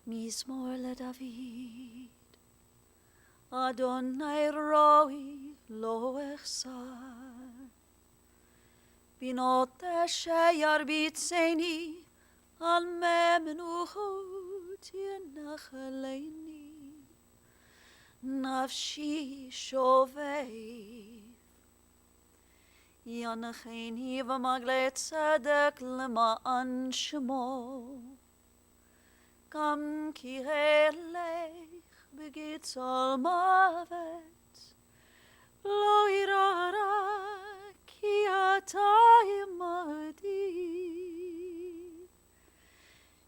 מזמור לדוד. אדוני רואי לא אחסר, בינות שירביצני, על מי מנוחות ינחלני. נפשי שובב, ינחני במעגלי צדק למען שמו. גם כי אלך בגצל מוות, לא אירא רע, כי אתה עמדי.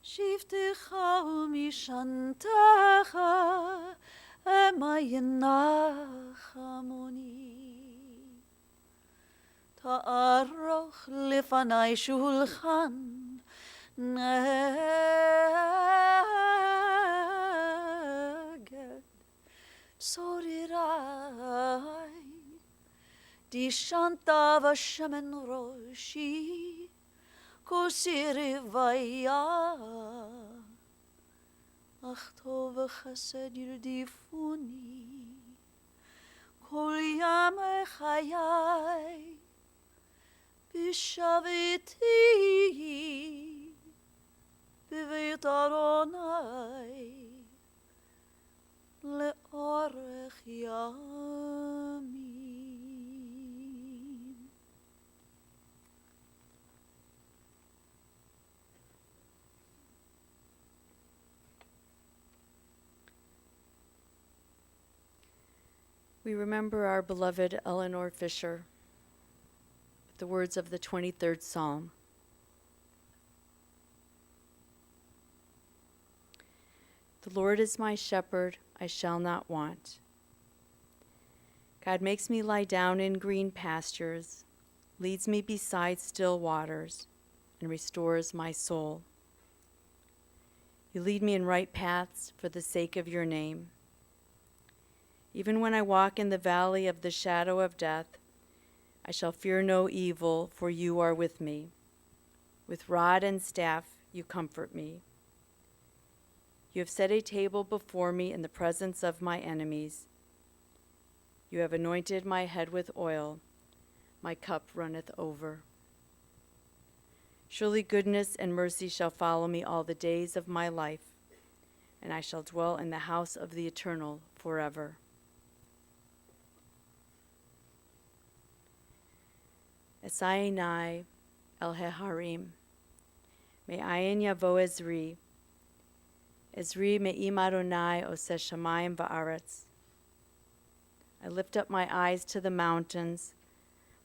שבטך ומשענתך המה ינחמוני. תערוך לפני שולחן נגד צורריי. דשנת בשמן ראשי, כוסי רוויה, אך טוב וחסד ירדיפוני כל ימי חיי. בשבתי בבית אדוני לאורך ימים. We remember our beloved Elinore Fisher, the words of the 23rd Psalm. The Lord is my shepherd, I shall not want. God makes me lie down in green pastures, leads me beside still waters, and restores my soul. You lead me in right paths for the sake of your name. Even when I walk in the valley of the shadow of death, I shall fear no evil, for you are with me. With rod and staff you comfort me. You have set a table before me in the presence of my enemies. You have anointed my head with oil. My cup runneth over. Surely goodness and mercy shall follow me all the days of my life, and I shall dwell in the house of the Eternal forever. Esayinai el heharim, me'ayin yavo Ezri, Ezri me'im Adonai oseh shamayim va'aretz. I lift up my eyes to the mountains.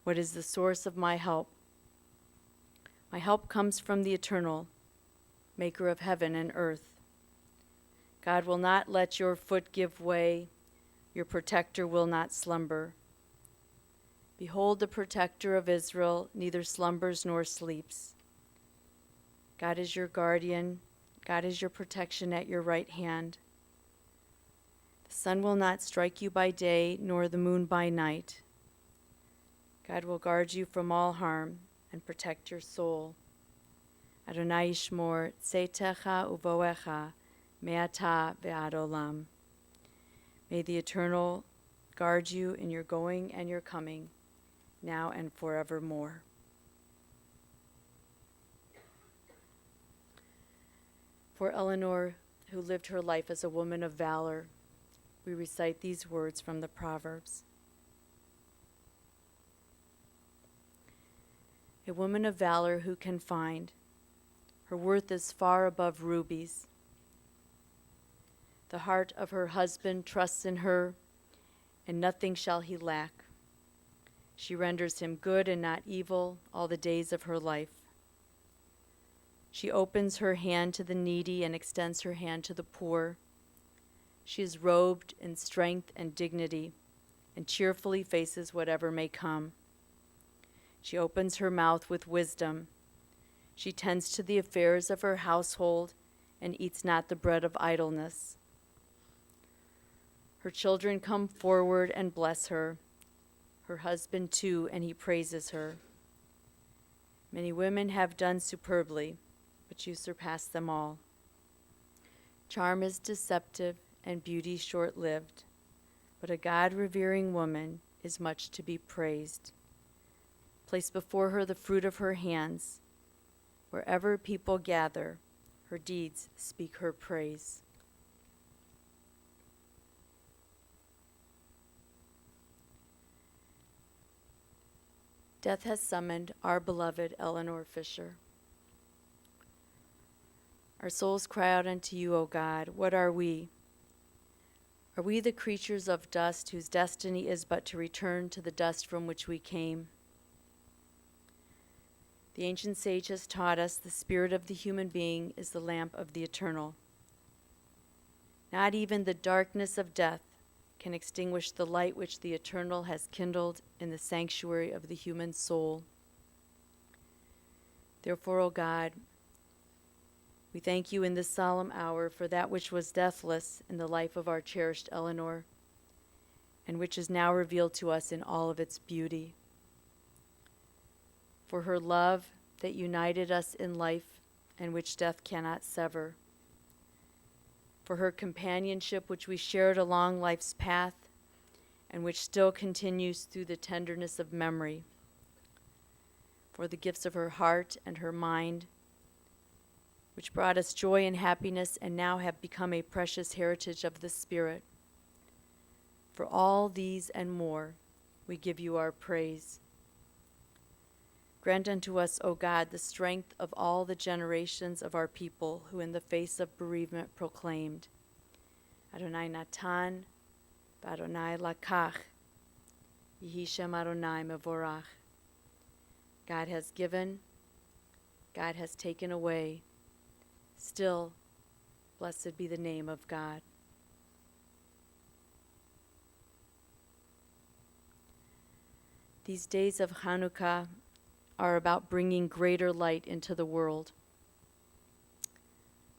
What is the source of my help? My help comes from the Eternal, maker of heaven and earth. God will not let your foot give way. Your protector will not slumber. Behold, the protector of Israel neither slumbers nor sleeps. God is your guardian. God is your protection at your right hand. The sun will not strike you by day, nor the moon by night. God will guard you from all harm and protect your soul. Adonai yishmor tzetecha uvoecha me'ata ve'ad olam. May the Eternal guard you in your going and your coming, now and forevermore. For Elinore, who lived her life as a woman of valor, we recite these words from the Proverbs. A woman of valor who can find, her worth is far above rubies. The heart of her husband trusts in her, and nothing shall he lack. She renders him good and not evil all the days of her life. She opens her hand to the needy and extends her hand to the poor. She is robed in strength and dignity and cheerfully faces whatever may come. She opens her mouth with wisdom. She tends to the affairs of her household and eats not the bread of idleness. Her children come forward and bless her. Her husband too, and he praises her. Many women have done superbly, but you surpass them all. Charm is deceptive and beauty short-lived, but a God-revering woman is much to be praised. Place before her the fruit of her hands. Wherever people gather, her deeds speak her praise. Death has summoned our beloved Elinore Fisher. Our souls cry out unto you, O God. What are we? Are we the creatures of dust whose destiny is but to return to the dust from which we came? The ancient sage has taught us the spirit of the human being is the lamp of the eternal. Not even the darkness of death can extinguish the light which the eternal has kindled in the sanctuary of the human soul. Therefore, O God, we thank you in this solemn hour for that which was deathless in the life of our cherished Elinore, and which is now revealed to us in all of its beauty. For her love that united us in life and which death cannot sever. For her companionship which we shared along life's path and which still continues through the tenderness of memory. For the gifts of her heart and her mind, which brought us joy and happiness and now have become a precious heritage of the Spirit. For all these and more, we give you our praise. Grant unto us, O God, the strength of all the generations of our people who in the face of bereavement proclaimed, Adonai Natan, Adonai Lakach, Yehi Shem Adonai Mevorach. God has given, God has taken away. Still, blessed be the name of God. These days of Hanukkah are about bringing greater light into the world.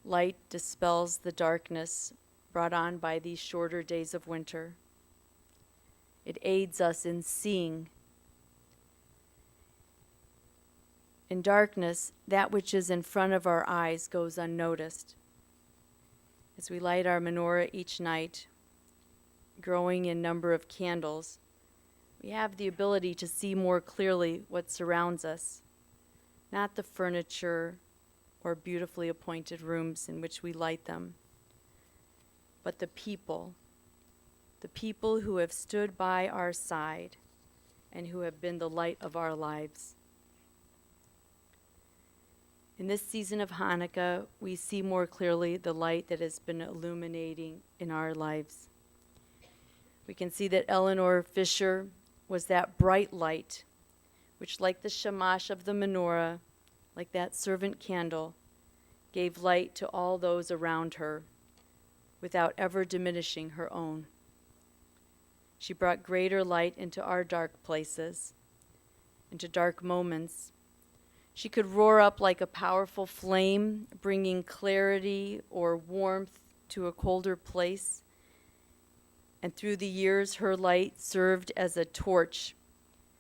Light dispels the darkness brought on by these shorter days of winter. It aids us in seeing. In darkness, that which is in front of our eyes goes unnoticed. As we light our menorah each night, growing in number of candles, we have the ability to see more clearly what surrounds us, not the furniture or beautifully appointed rooms in which we light them, but the people who have stood by our side and who have been the light of our lives. In this season of Hanukkah, we see more clearly the light that has been illuminating in our lives. We can see that Elinore Fisher was that bright light, which, like the shamash of the menorah, like that servant candle, gave light to all those around her, without ever diminishing her own. She brought greater light into our dark places, into dark moments. She could roar up like a powerful flame, bringing clarity or warmth to a colder place. And through the years, her light served as a torch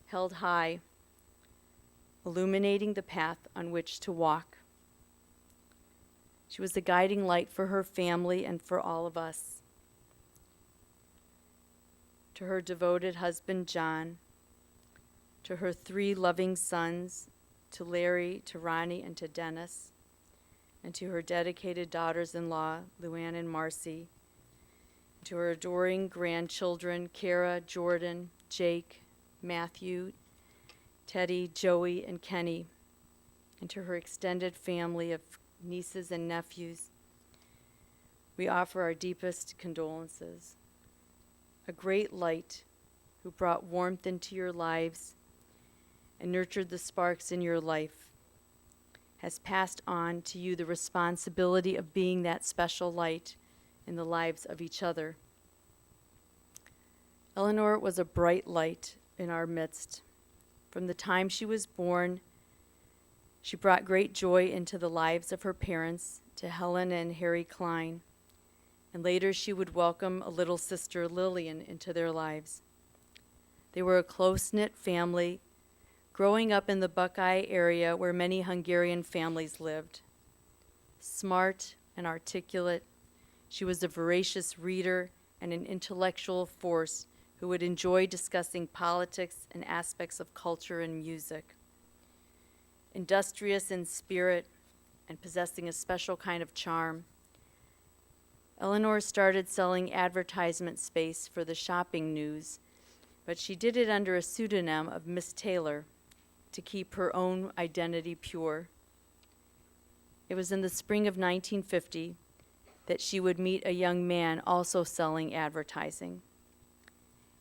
held high, illuminating the path on which to walk. She was the guiding light for her family and for all of us. To her devoted husband, John, to her 3 loving sons, to Larry, to Ronnie, and to Dennis, and to her dedicated daughters-in-law, Luann and Marcy, to her adoring grandchildren, Kara, Jordan, Jake, Matthew, Teddy, Joey, and Kenny, and to her extended family of nieces and nephews, we offer our deepest condolences. A great light who brought warmth into your lives and nurtured the sparks in your life has passed on to you the responsibility of being that special light in the lives of each other. Elinore was a bright light in our midst. From the time she was born, she brought great joy into the lives of her parents, to Helen and Harry Klein, and later she would welcome a little sister, Lillian, into their lives. They were a close-knit family, growing up in the Buckeye area where many Hungarian families lived. Smart and articulate, She was a voracious reader and an intellectual force who would enjoy discussing politics and aspects of culture and music. Industrious in spirit and possessing a special kind of charm, Elinore started selling advertisement space for the shopping news, but she did it under a pseudonym of Miss Taylor to keep her own identity pure. It was in the spring of 1950 that she would meet a young man also selling advertising.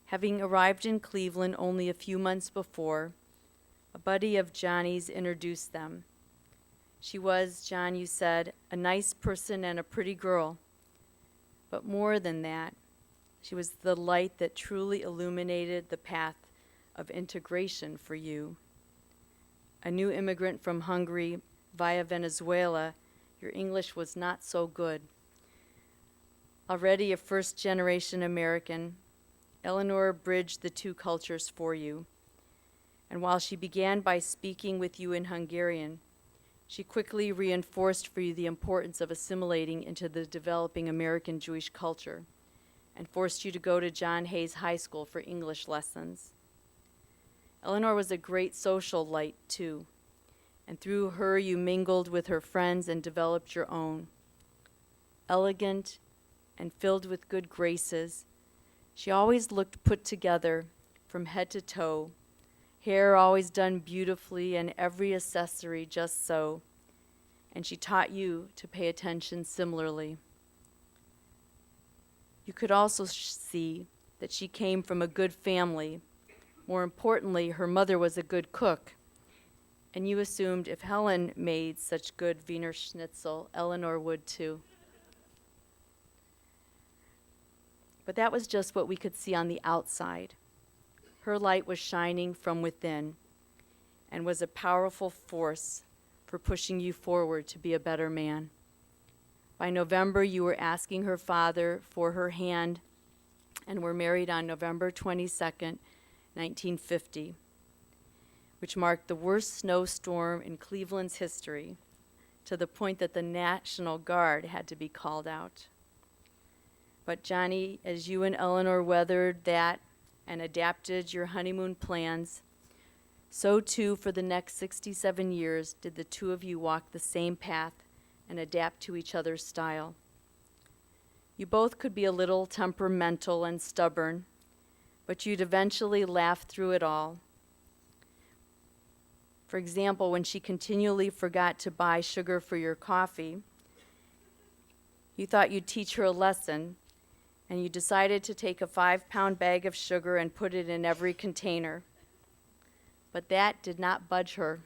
Having arrived in Cleveland only a few months before, a buddy of Johnny's introduced them. She was, John, you said, a nice person and a pretty girl. But more than that, she was the light that truly illuminated the path of integration for you. A new immigrant from Hungary via Venezuela, your English was not so good. Already a first-generation American, Elinore bridged the two cultures for you. And while she began by speaking with you in Hungarian, she quickly reinforced for you the importance of assimilating into the developing American Jewish culture and forced you to go to John Hayes High School for English lessons. Elinore was a great social light, too, and through her you mingled with her friends and developed your own. Elegant and filled with good graces, she always looked put together from head to toe, hair always done beautifully and every accessory just so, and she taught you to pay attention similarly. You could also see that she came from a good family. More importantly, her mother was a good cook, and you assumed if Helen made such good Wiener Schnitzel, Elinore would too. But that was just what we could see on the outside. Her light was shining from within and was a powerful force for pushing you forward to be a better man. By November, you were asking her father for her hand and were married on November 22nd, 1950, which marked the worst snowstorm in Cleveland's history, to the point that the National Guard had to be called out. But Johnny, as you and Elinore weathered that and adapted your honeymoon plans, so too for the next 67 years did the two of you walk the same path and adapt to each other's style. You both could be a little temperamental and stubborn, but you'd eventually laugh through it all. For example, when she continually forgot to buy sugar for your coffee, you thought you'd teach her a lesson, and you decided to take a 5-pound bag of sugar and put it in every container. But that did not budge her.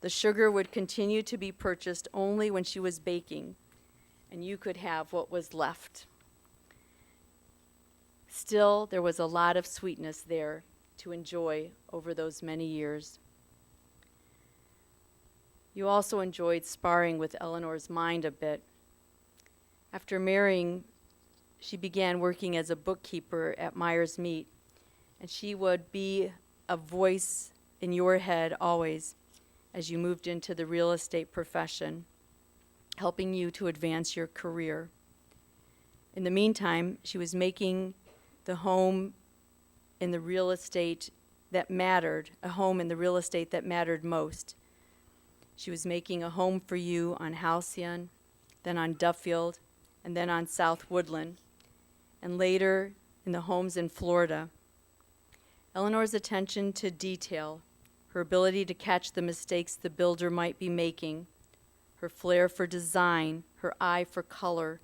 The sugar would continue to be purchased only when she was baking, and you could have what was left. Still, there was a lot of sweetness there to enjoy over those many years. You also enjoyed sparring with Elinore's mind a bit. After marrying, she began working as a bookkeeper at Myers Meat, and she would be a voice in your head always as you moved into the real estate profession, helping you to advance your career. In the meantime, she was making the home in the real estate that mattered, a home in the real estate that mattered most. She was making a home for you on Halcyon, then on Duffield, and then on South Woodland, and later in the homes in Florida. Elinore's attention to detail, her ability to catch the mistakes the builder might be making, her flair for design, her eye for color,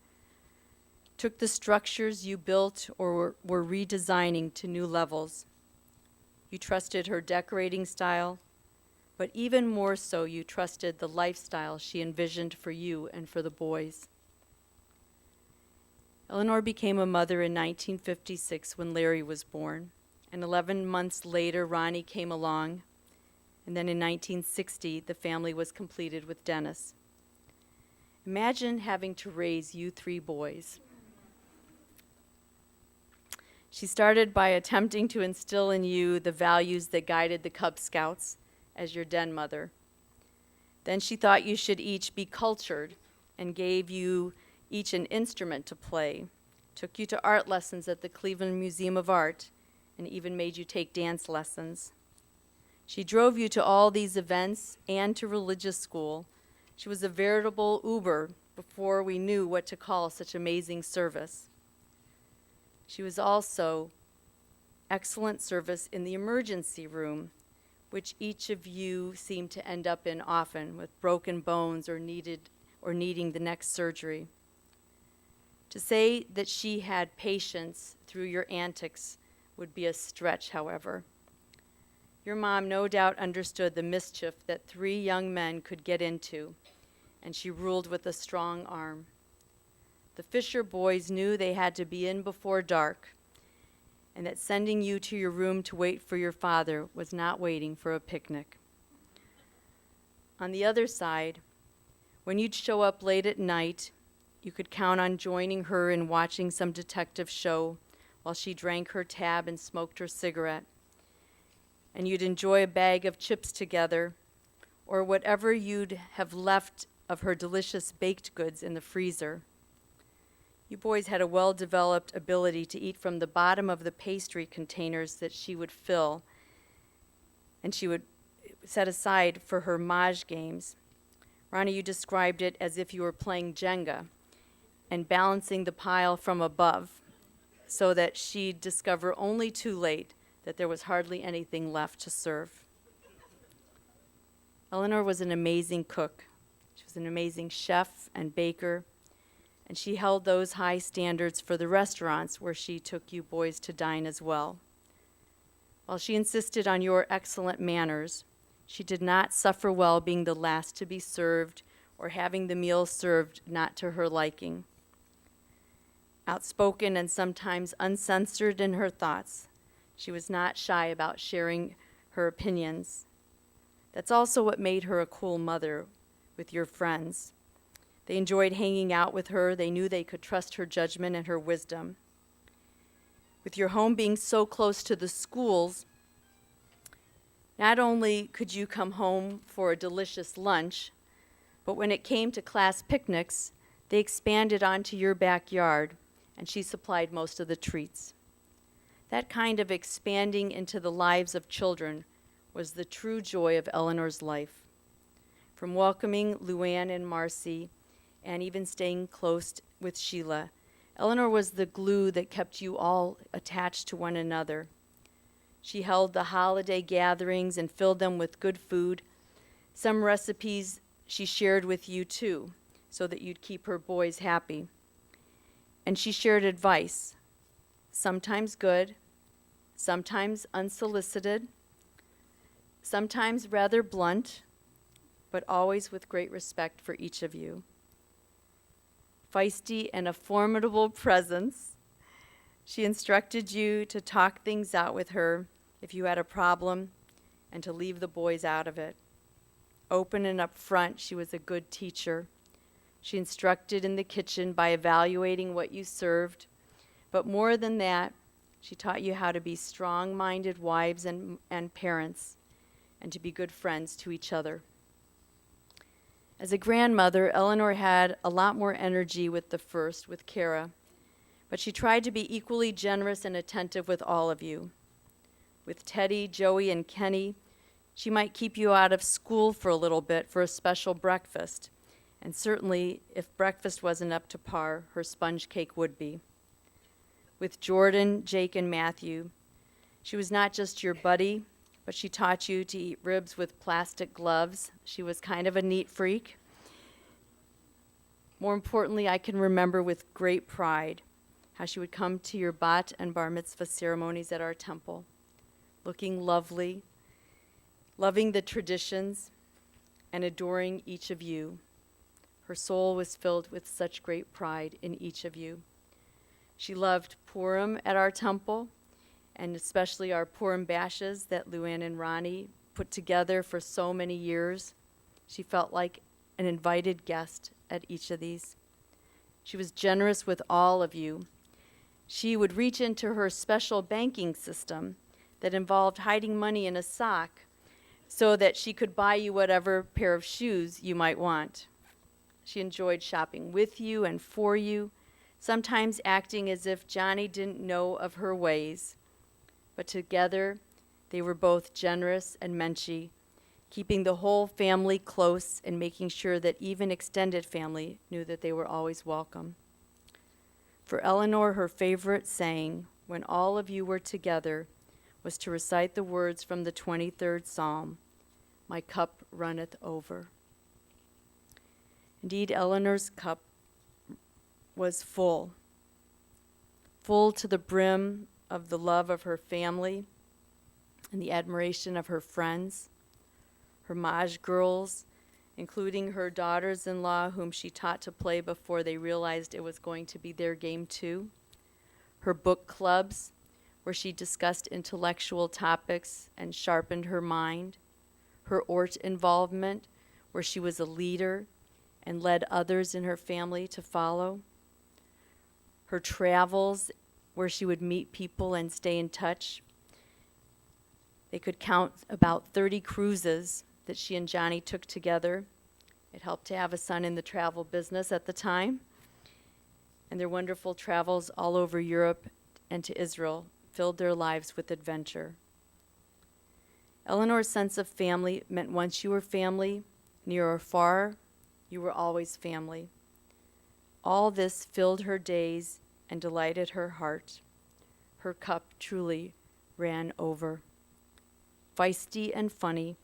took the structures you built or were redesigning to new levels. You trusted her decorating style, but even more so, you trusted the lifestyle she envisioned for you and for the boys. Elinore became a mother in 1956 when Larry was born, and 11 months later, Ronnie came along, and then in 1960, the family was completed with Dennis. Imagine having to raise you 3 boys. She started by attempting to instill in you the values that guided the Cub Scouts as your den mother. Then she thought you should each be cultured and gave you each an instrument to play, took you to art lessons at the Cleveland Museum of Art, and even made you take dance lessons. She drove you to all these events and to religious school. She was a veritable Uber before we knew what to call such amazing service. She was also excellent service in the emergency room, which each of you seemed to end up in often with broken bones or needing the next surgery. To say that she had patience through your antics would be a stretch, however. Your mom no doubt understood the mischief that 3 young men could get into, and she ruled with a strong arm. The Fisher boys knew they had to be in before dark, and that sending you to your room to wait for your father was not waiting for a picnic. On the other side, when you'd show up late at night, you could count on joining her in watching some detective show while she drank her tab and smoked her cigarette. And you'd enjoy a bag of chips together, or whatever you'd have left of her delicious baked goods in the freezer. You boys had a well-developed ability to eat from the bottom of the pastry containers that she would fill, and she would set aside for her Maj games. Ronnie, you described it as if you were playing Jenga and balancing the pile from above so that she'd discover only too late that there was hardly anything left to serve. Elinore was an amazing cook. She was an amazing chef and baker, and she held those high standards for the restaurants where she took you boys to dine as well. While she insisted on your excellent manners, she did not suffer well being the last to be served or having the meal served not to her liking. Outspoken and sometimes uncensored in her thoughts, she was not shy about sharing her opinions. That's also what made her a cool mother with your friends. They enjoyed hanging out with her. They knew they could trust her judgment and her wisdom. With your home being so close to the schools, not only could you come home for a delicious lunch, but when it came to class picnics, they expanded onto your backyard, and she supplied most of the treats. That kind of expanding into the lives of children was the true joy of Elinore's life. From welcoming Luann and Marcy, and even staying close with Sheila, Elinore was the glue that kept you all attached to one another. She held the holiday gatherings and filled them with good food. Some recipes she shared with you too, so that you'd keep her boys happy. And she shared advice, sometimes good, sometimes unsolicited, sometimes rather blunt, but always with great respect for each of you. Feisty and a formidable presence, she instructed you to talk things out with her if you had a problem and to leave the boys out of it. Open and upfront, she was a good teacher. She instructed in the kitchen by evaluating what you served, but more than that, she taught you how to be strong-minded wives and parents and to be good friends to each other. As a grandmother, Elinore had a lot more energy with the first, with Kara, but she tried to be equally generous and attentive with all of you. With Teddy, Joey, and Kenny, she might keep you out of school for a little bit for a special breakfast, and certainly, if breakfast wasn't up to par, her sponge cake would be. With Jordan, Jake, and Matthew, she was not just your buddy, but she taught you to eat ribs with plastic gloves. She was kind of a neat freak. More importantly, I can remember with great pride how she would come to your bat and bar mitzvah ceremonies at our temple, looking lovely, loving the traditions, and adoring each of you. Her soul was filled with such great pride in each of you. She loved Purim at our temple, and especially our Purim bashes that Luann and Ronnie put together for so many years. She felt like an invited guest at each of these. She was generous with all of you. She would reach into her special banking system that involved hiding money in a sock so that she could buy you whatever pair of shoes you might want. She enjoyed shopping with you and for you, sometimes acting as if Johnny didn't know of her ways. But together, they were both generous and menschy, keeping the whole family close and making sure that even extended family knew that they were always welcome. For Elinore, her favorite saying, when all of you were together, was to recite the words from the 23rd Psalm, "My cup runneth over." Indeed, Elinore's cup was full to the brim of the love of her family and the admiration of her friends, her Maj girls, including her daughters-in-law, whom she taught to play before they realized it was going to be their game too, her book clubs, where she discussed intellectual topics and sharpened her mind, her Ort involvement, where she was a leader and led others in her family to follow, her travels, where she would meet people and stay in touch. They could count about 30 cruises that she and Johnny took together. It helped to have a son in the travel business at the time. And their wonderful travels all over Europe and to Israel filled their lives with adventure. Elinore's sense of family meant once you were family, near or far, you were always family. All this filled her days and delighted her heart. Her cup truly ran over. Feisty and funny,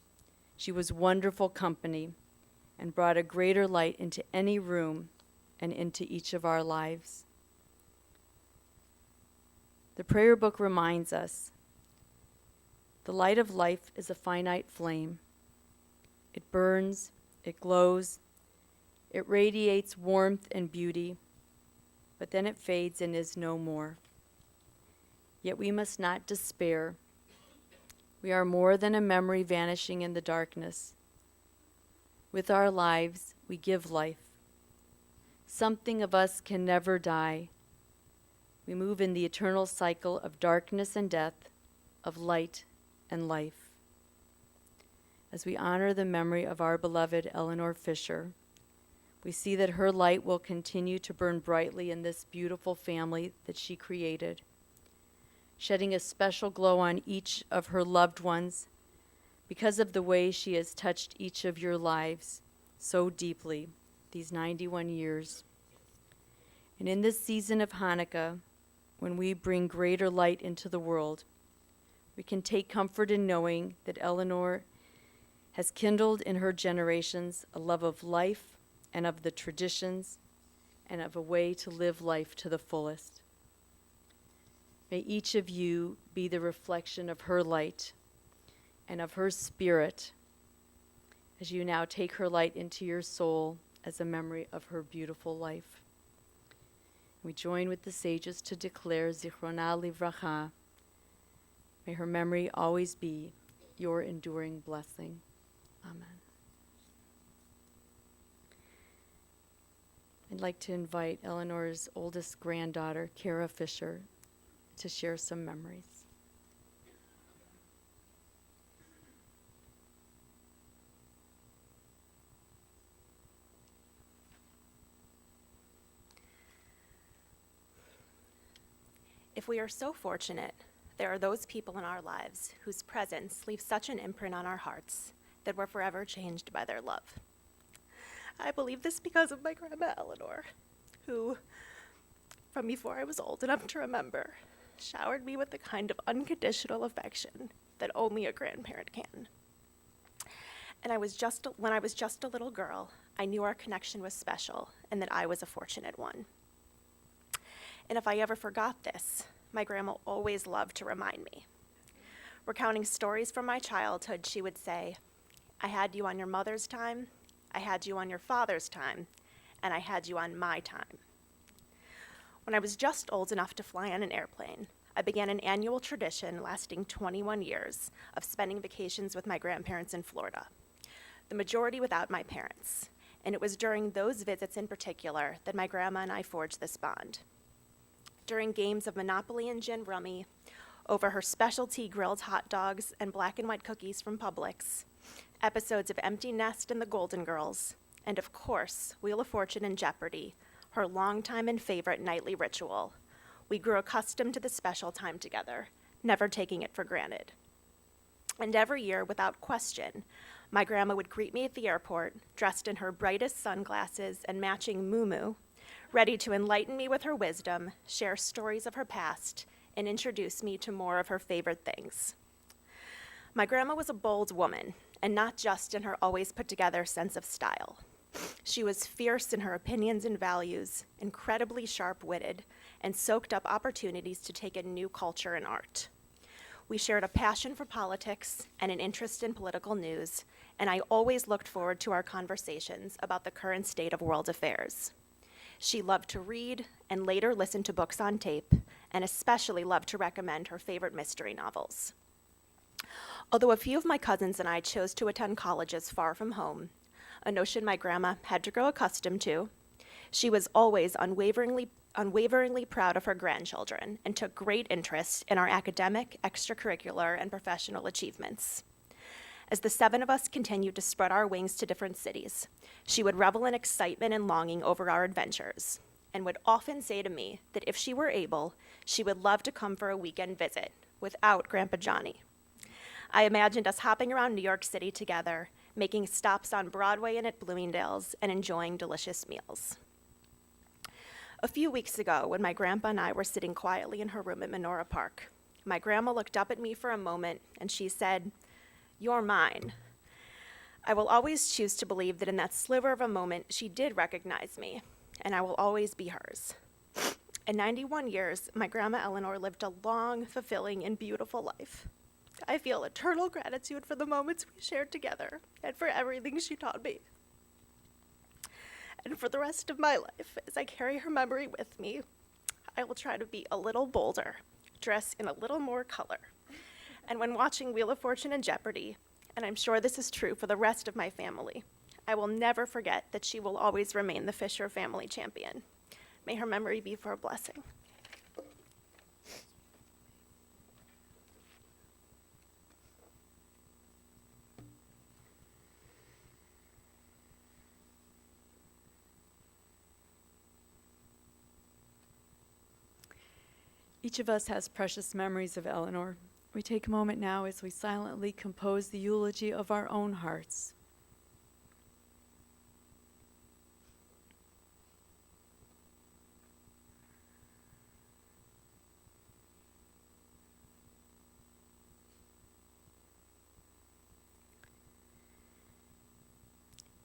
she was wonderful company and brought a greater light into any room and into each of our lives. The prayer book reminds us, the light of life is a finite flame. It burns, it glows, it radiates warmth and beauty, but then it fades and is no more. Yet we must not despair. We are more than a memory vanishing in the darkness. With our lives, we give life. Something of us can never die. We move in the eternal cycle of darkness and death, of light and life. As we honor the memory of our beloved Elinore Fisher, we see that her light will continue to burn brightly in this beautiful family that she created, shedding a special glow on each of her loved ones because of the way she has touched each of your lives so deeply these 91 years. And in this season of Hanukkah, when we bring greater light into the world, we can take comfort in knowing that Elinore has kindled in her generations a love of life and of the traditions and of a way to live life to the fullest. May each of you be the reflection of her light and of her spirit as you now take her light into your soul as a memory of her beautiful life. We join with the sages to declare Zichrona Livracha. May her memory always be your enduring blessing. Amen. I'd like to invite Elinore's oldest granddaughter, Kara Fisher, to share some memories. If we are so fortunate, there are those people in our lives whose presence leaves such an imprint on our hearts that we're forever changed by their love. I believe this because of my grandma Elinore, who, from before I was old enough to remember, showered me with the kind of unconditional affection that only a grandparent can. And when I was just a little girl, I knew our connection was special and that I was a fortunate one. And if I ever forgot this, my grandma always loved to remind me. Recounting stories from my childhood, she would say, I had you on your mother's time, I had you on your father's time, and I had you on my time. When I was just old enough to fly on an airplane, I began an annual tradition lasting 21 years of spending vacations with my grandparents in Florida, the majority without my parents. And it was during those visits in particular that my grandma and I forged this bond. During games of Monopoly and Gin Rummy, over her specialty grilled hot dogs and black and white cookies from Publix, episodes of Empty Nest and The Golden Girls, and of course, Wheel of Fortune and Jeopardy, her longtime and favorite nightly ritual. We grew accustomed to the special time together, never taking it for granted. And every year, without question, my grandma would greet me at the airport, dressed in her brightest sunglasses and matching muumuu, ready to enlighten me with her wisdom, share stories of her past, and introduce me to more of her favorite things. My grandma was a bold woman, and not just in her always put-together sense of style. She was fierce in her opinions and values, incredibly sharp-witted, and soaked up opportunities to take in new culture and art. We shared a passion for politics and an interest in political news, and I always looked forward to our conversations about the current state of world affairs. She loved to read and later listen to books on tape, and especially loved to recommend her favorite mystery novels. Although a few of my cousins and I chose to attend colleges far from home, a notion my grandma had to grow accustomed to, she was always unwaveringly proud of her grandchildren and took great interest in our academic, extracurricular, and professional achievements. As the 7 of us continued to spread our wings to different cities, she would revel in excitement and longing over our adventures, and would often say to me that if she were able, she would love to come for a weekend visit without Grandpa Johnny. I imagined us hopping around New York City together, making stops on Broadway and at Bloomingdale's, and enjoying delicious meals. A few weeks ago, when my grandpa and I were sitting quietly in her room at Menorah Park, my grandma looked up at me for a moment, and she said, "You're mine." I will always choose to believe that in that sliver of a moment, she did recognize me, and I will always be hers. In 91 years, my grandma Elinore lived a long, fulfilling, and beautiful life. I feel eternal gratitude for the moments we shared together and for everything she taught me. And for the rest of my life, as I carry her memory with me, I will try to be a little bolder, dress in a little more color. And when watching Wheel of Fortune and Jeopardy, and I'm sure this is true for the rest of my family, I will never forget that she will always remain the Fisher family champion. May her memory be for a blessing. Each of us has precious memories of Elinore. We take a moment now as we silently compose the eulogy of our own hearts.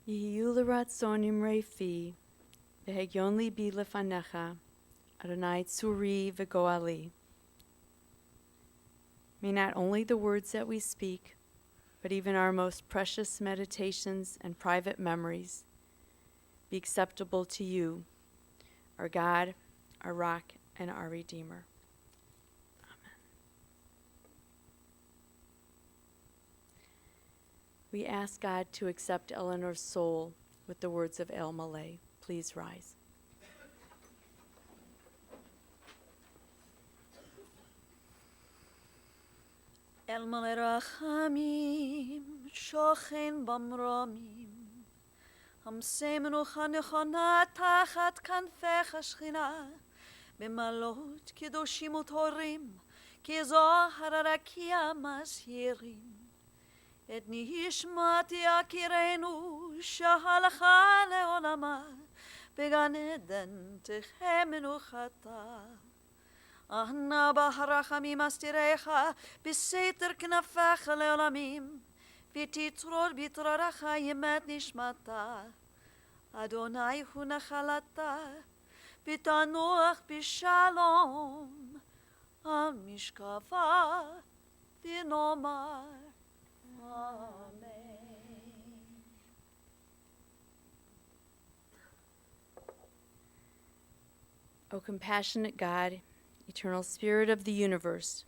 Yehiyu l'ratzon imrei fi, v'hegyon libi lefanecha, Adonai tzuri v'goali. May not only the words that we speak, but even our most precious meditations and private memories be acceptable to you, our God, our rock, and our Redeemer. Amen. We ask God to accept Elinore's soul with the words of El Malay. Please rise. אל מלא רחמים, שוכן במרומים, המסה מנוחה נכונה תחת כנפך השכינה, במעלות קדושים וטהורים, כזוהר הרקיע מזהירים. את נשמת יקירנו שהלכה לעולמה, בגן עדן תחיה מנוחתה. אהנה ברחמים אסתירך, בסתר כנפיך לעולמים, ותצרור בתררך ימת נשמתה. אדוני הוא נחלתה, ותנוח בשלום, על משכבה ונאמר אמן. O compassionate God, eternal Spirit of the universe,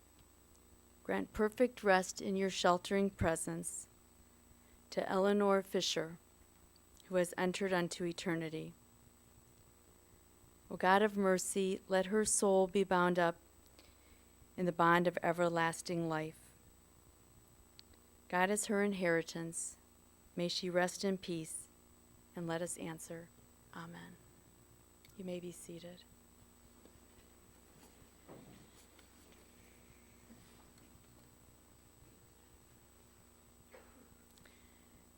grant perfect rest in your sheltering presence to Elinore Fisher, who has entered unto eternity. O God of mercy, let her soul be bound up in the bond of everlasting life. God is her inheritance. May she rest in peace and let us answer, Amen. You may be seated.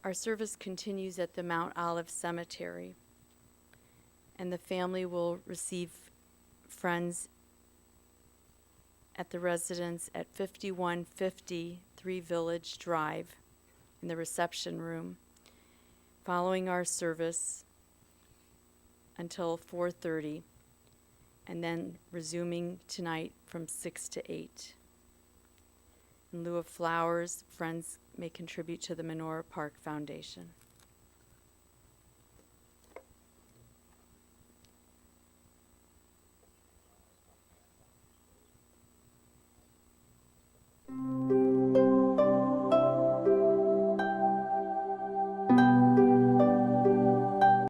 Our service continues at the Mount Olive Cemetery, and the family will receive friends at the residence at 5150 Three Village Drive in the reception room, following our service until 4:30, and then resuming tonight from 6 to 8. In lieu of flowers, friends may contribute to the Menorah Park Foundation.